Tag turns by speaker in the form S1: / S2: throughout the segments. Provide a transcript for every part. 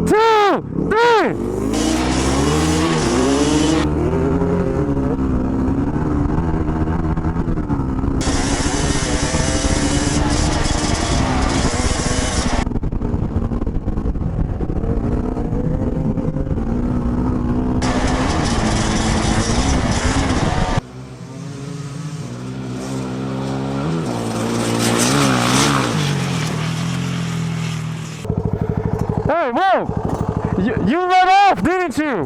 S1: 2, 3. Hey, whoa! You let off, didn't you?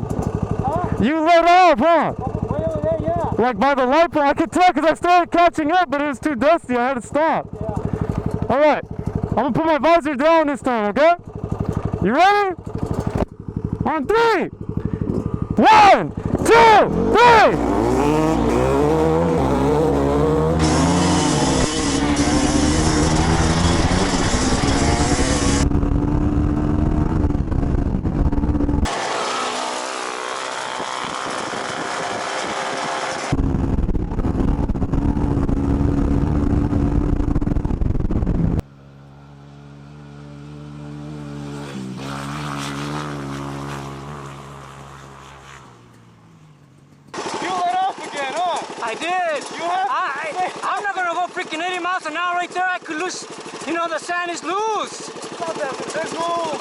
S2: Huh?
S1: You let off, huh?
S2: Way over there, yeah.
S1: Like by the light pole. I could tell because I started catching up, but it was too dusty. I had to stop.
S2: Yeah.
S1: Alright, I'm gonna put my visor down this time, okay? You ready? On 3. 1, 2, 3!
S2: I did. You have? I'm not gonna go freaking 80 miles an hour right there. I could lose. You know, the sand is loose.
S3: There's no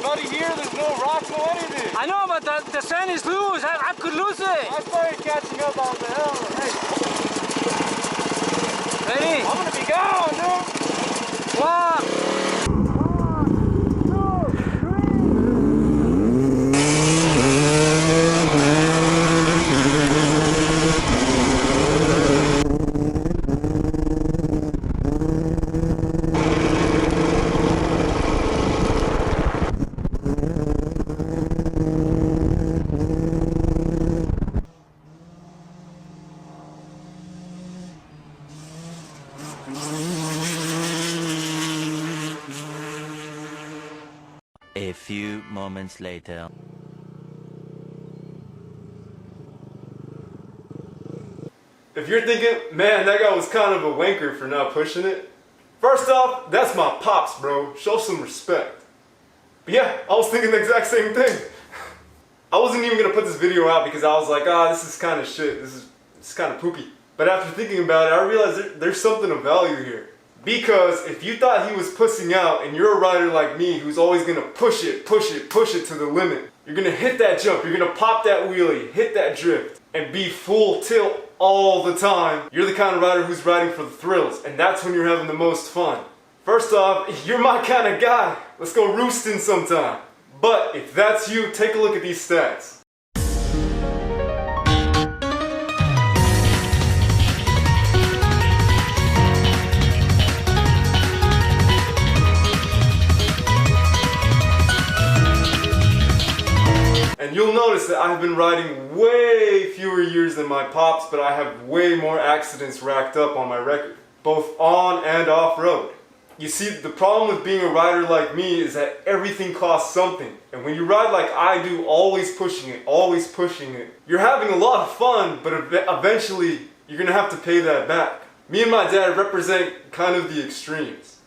S3: nutty here. There's no rocks, no anything.
S2: I know, but the sand is loose. I could lose it.
S3: I started catching up on the hill. Hey,
S2: Ready?
S3: I'm gonna be gone, dude.
S2: 1.
S4: A few moments later.
S3: If you're thinking, man, that guy was kind of a wanker for not pushing it, first off, that's my pops, bro. Show some respect. But yeah, I was thinking the exact same thing. I wasn't even gonna put this video out because I was like, this is kind of shit. This is kind of poopy. But after thinking about it, I realized there's something of value here. Because if you thought he was pussing out and you're a rider like me who's always gonna push it to the limit, you're gonna hit that jump, you're gonna pop that wheelie, hit that drift, and be full tilt all the time, you're the kind of rider who's riding for the thrills, and that's when you're having the most fun. First off, you're my kind of guy. Let's go roosting sometime. But if that's you, take a look at these stats. And you'll notice that I've been riding way fewer years than my pops, but I have way more accidents racked up on my record, both on and off-road. You see, the problem with being a rider like me is that everything costs something. And when you ride like I do, always pushing it, you're having a lot of fun, but eventually you're gonna have to pay that back. Me and my dad represent kind of the extremes.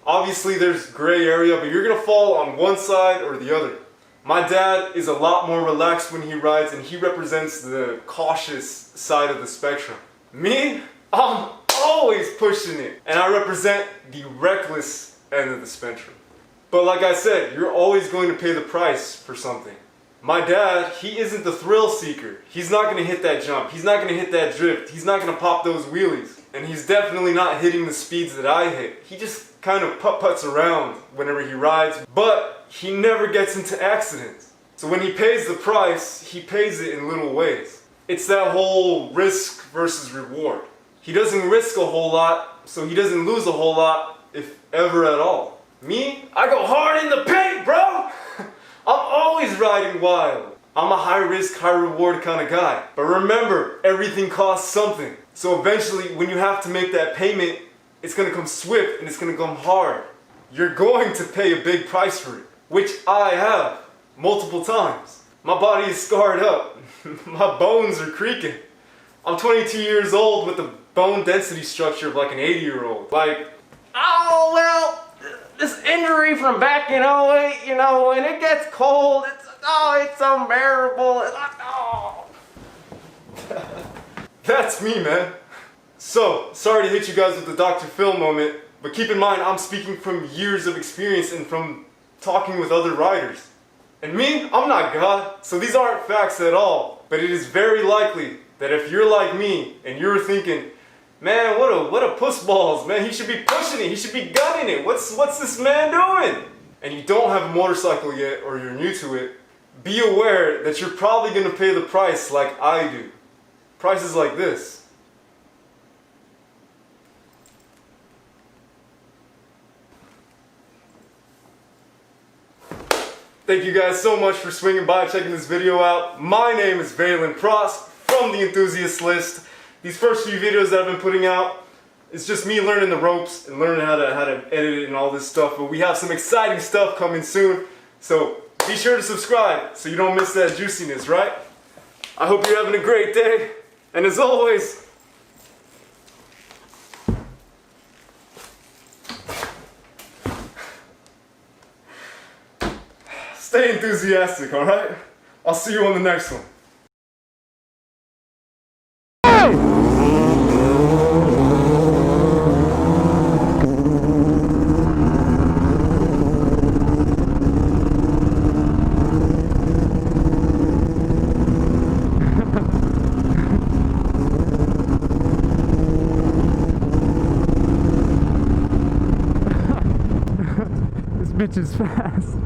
S3: Obviously there's gray area, but you're gonna fall on one side or the other. My dad is a lot more relaxed when he rides, and he represents the cautious side of the spectrum. Me, I'm always pushing it, and I represent the reckless end of the spectrum. But like I said, you're always going to pay the price for something. My dad, he isn't the thrill seeker. He's not going to hit that jump. He's not going to hit that drift. He's not going to pop those wheelies. And he's definitely not hitting the speeds that I hit. He just kind of putt-putts around whenever he rides, but he never gets into accidents. So when he pays the price, he pays it in little ways. It's that whole risk versus reward. He doesn't risk a whole lot, so he doesn't lose a whole lot, if ever at all. Me, I go hard in the paint, bro! I'm always riding wild. I'm a high risk, high reward kind of guy. But remember, everything costs something. So eventually, when you have to make that payment, it's gonna come swift and it's gonna come hard. You're going to pay a big price for it, which I have multiple times. My body is scarred up. My bones are creaking. I'm 22 years old with a bone density structure of like an 80-year-old. Like, oh well,
S5: this injury from back in '08, you know, when it gets cold, it's unbearable. Oh.
S3: That's me, man. So, sorry to hit you guys with the Dr. Phil moment, but keep in mind I'm speaking from years of experience and from talking with other riders. And me, I'm not God, so these aren't facts at all. But it is very likely that if you're like me and you're thinking, man, what a puss balls, man, he should be pushing it, he should be gunning it, what's this man doing? And you don't have a motorcycle yet, or you're new to it, be aware that you're probably gonna pay the price like I do. Prices like this. Thank you guys so much for swinging by, checking this video out. My name is Valen Pross from the Enthusiast List. These first few videos that I've been putting out, it's just me learning the ropes and learning how to edit it and all this stuff. But we have some exciting stuff coming soon, so be sure to subscribe so you don't miss that juiciness, right? I hope you're having a great day, and as always, stay enthusiastic, alright? I'll see you on the next one.
S1: This bitch is fast.